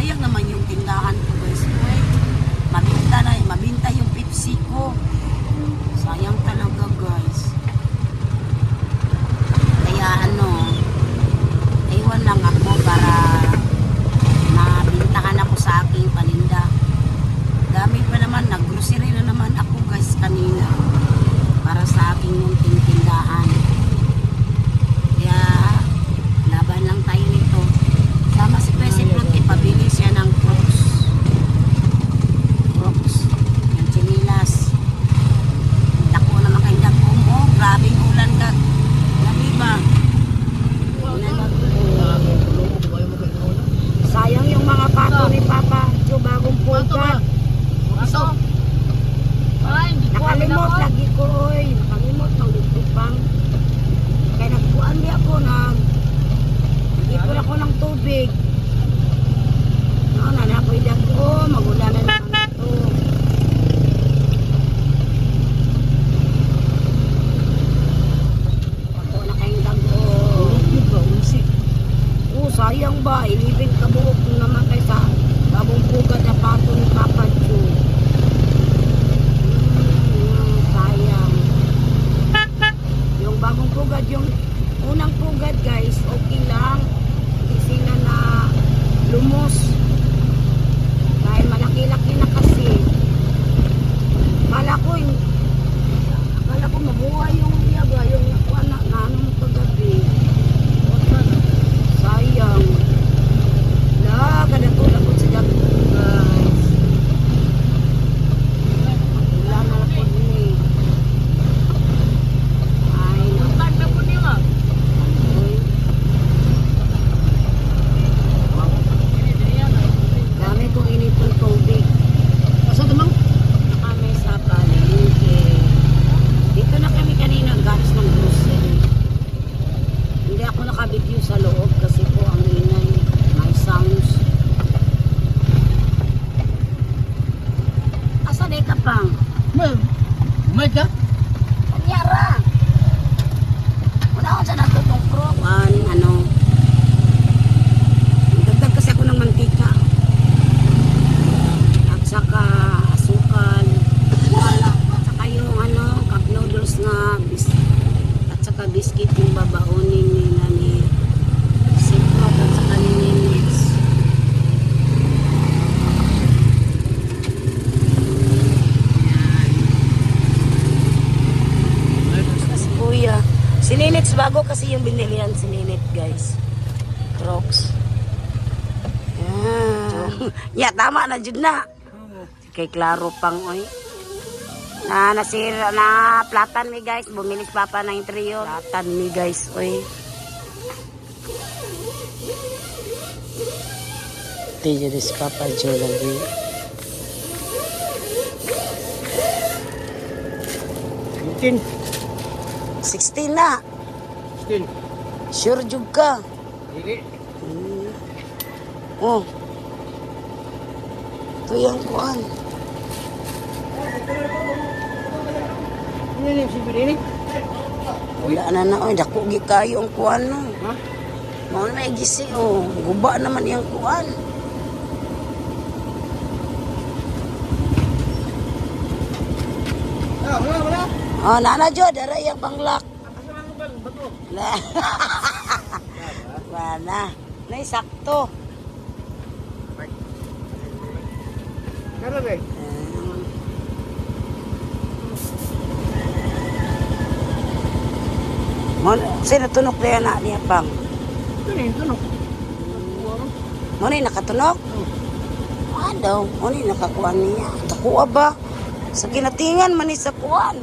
sayang naman yung tindahan ko guys. Ay, mabinta yung Pepsi ko. Sayang talaga guys. Kaya iwan lang ako para mabintahan ako sa aking paninda. Dami pa naman, nag-grocery na naman ako guys kanina para sa aking munting tindahan. Kaya laban lang tayo nito. Sama si President, ipabili siya ng Crocs. Yung chinilas. Dako naman kayong dako mo. Grabing ulan ka. Grabe ba? Sayang yung mga pato ni Papa. Yung bagong pugat. Nakalimot lagi ko, oy. Nakalimot ng litupang. Kaya nagpuan niya ako nag-ipon ako ng tubig. Nanapoy dako, magulan na naman ito. Ako na kayong dago. Sayang ba? Ilibing kabuok naman kayo sa bagong pugat na pato ni Papa Chu. Sayang. Yung bagong pugad, yung unang pugad guys, okay lang. Hindi sila na lumos. Dahil malaki-laki na kasi. Akala ko mabuhay yung yaga, yung nakuha na anong kagabi. Sayang. Kadako-dakot sa gabi guys. Wala na ako ni. Ay, nakanda po niya. Dami kong inipong tubig. Asa tamang? Kami sa palengke. Dito na kami kanina gatas ng grocery. Hindi ako nakabidyo sa loob kasi po ang ingay. May sounds. Asa na ka pang? May ka? Kanyara. Wala ako sa natutong pro. Dagdag kasi ako ng mantika. At saka asukal. At saka yung cup noodles na at saka biscuit yung babaonin nila ni Sipot at saka ni Ninis. Mas kuya. Si Ninits bago kasi yung binili yan si Ninit guys. Crocs. Ya, tama na jud na. Kay klaro pang oy. Nasira na platan mi guys. Bumilis Papa ng interior. Platan mi guys oy. Tiyo dis Papa Jo lagi. Tin. 16 na. Tin. Sure jud ka. Dili. Oh. Ito yung kuan. Ano yung sibi din? Wala na oy. Dako gi kayo ang kuan no. Ha? Mao na gisi oh. Guba naman yung kuan. Wala. Oh, nana jo dara yang panglak. Asa man ba bato? Wala. Nay sakto. Kara be. Sino tunok na yan niya pang? Tunok. Mo ni nakatunok? Daw, mo ni nakakuan niya. Takuha ba? Sa kinatingan man ni sa kuan.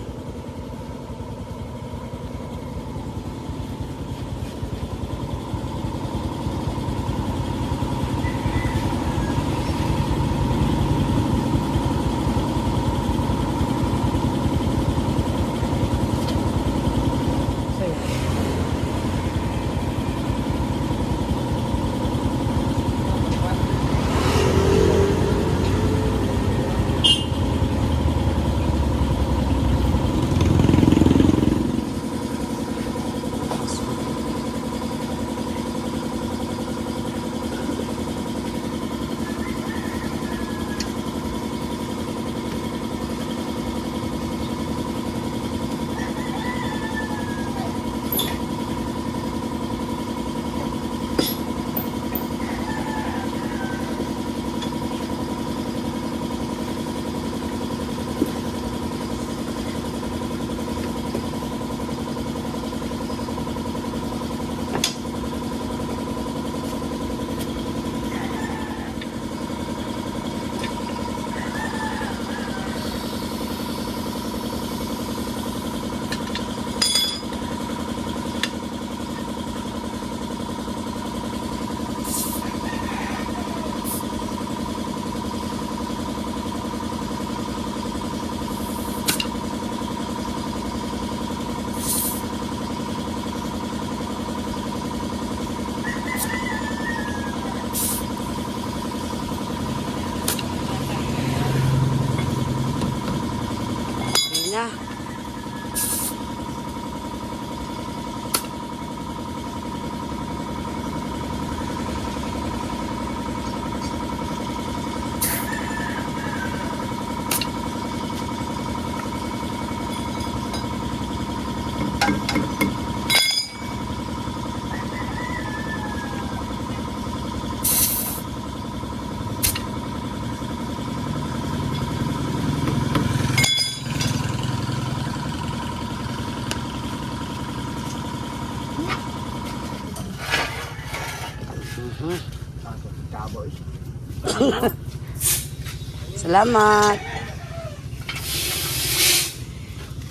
Salamat.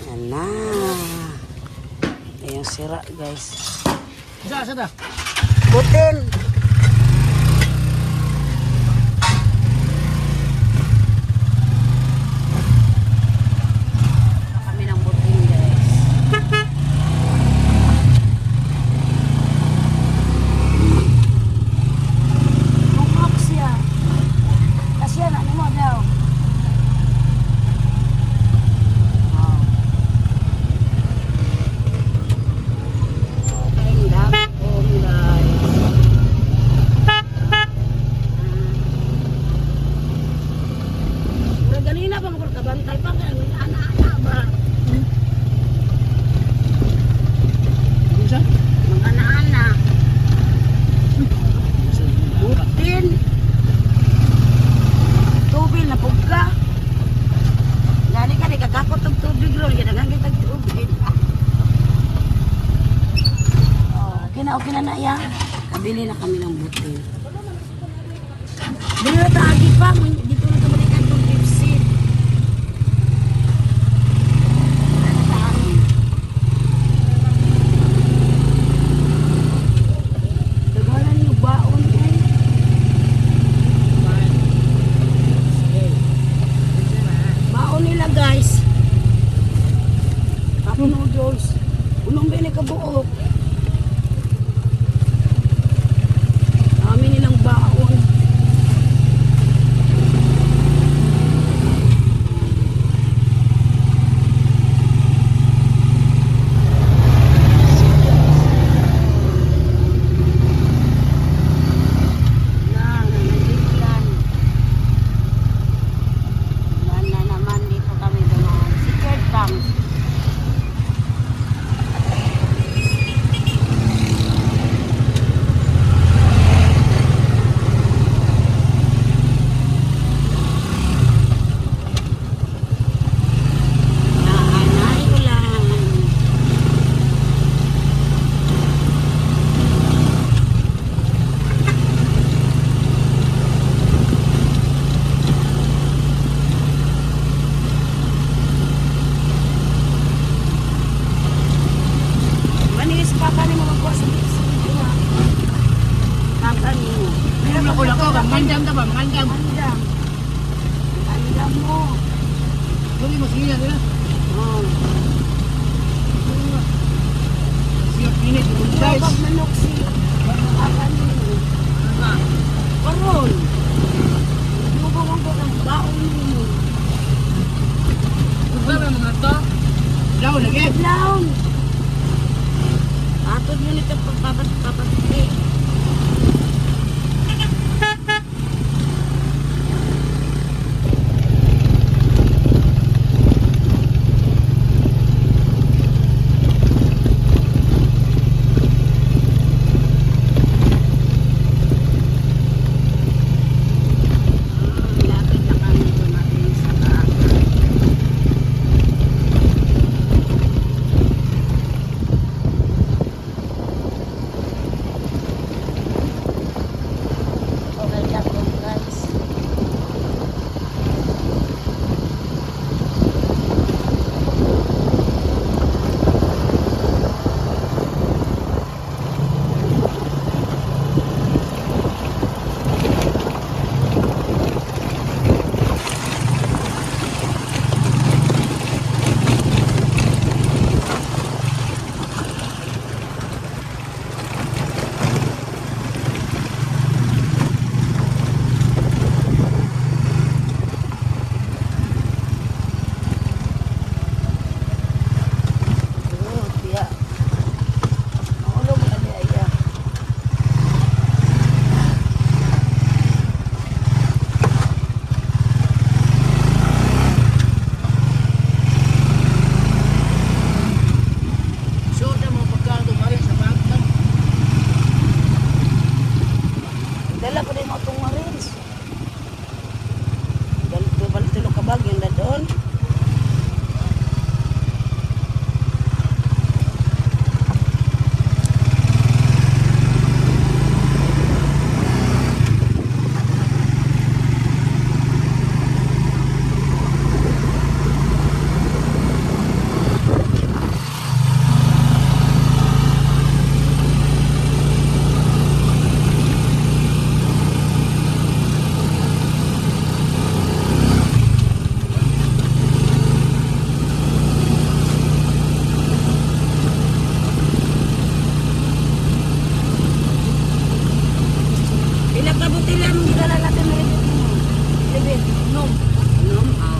Yan na. Ayun sira guys. Isa na. Butin. Kami ng butin guys. Tukrok siya. Kasi yan, ano mo daw? Oh. Okay, dapon guys. Pero ganina pa magkabantay pa kaya may ana-ana ba? Isa? Mga ana-ana. Butin. Tubig na pugka. Gani ka, di kagakot ng tubig ron. Ganagang kitang tubig. Okay na na yan. Kabili na kami ng butin. Bili na taagi pa. Dito na tumalikan itong pipsit. Ano sa amin? Dagalan yung baon eh. Baon nila guys. Cup noodles. Unong bili ka buok. Dami nilang baon. Yan na naman dito kami dumaan. Secured bank. Naanay ulan. Manis papa ni mo magkuha sa video. Papa ni mo. Meron ako lang ako. Mandam ka ba? Mandam. Andam. Andam mo. Hindi mo sige nila. Oh. Siya pinit. Guys. Pag manok si papa ni mo. Karon. Lubo mo ko ng baon mo. Kung ba mga to? Daw lagi. Laon. Atod mo nito papat. Lapit na kami dumating sa Baatan. Okay, tapos guys. Oh, tiya. Maulog na niya iya. Sure na mga pagkain tumarin sa Bagdad. Dala ko din mo itong marines. Balik tulog ka bag, yun na doon. inom. Inom?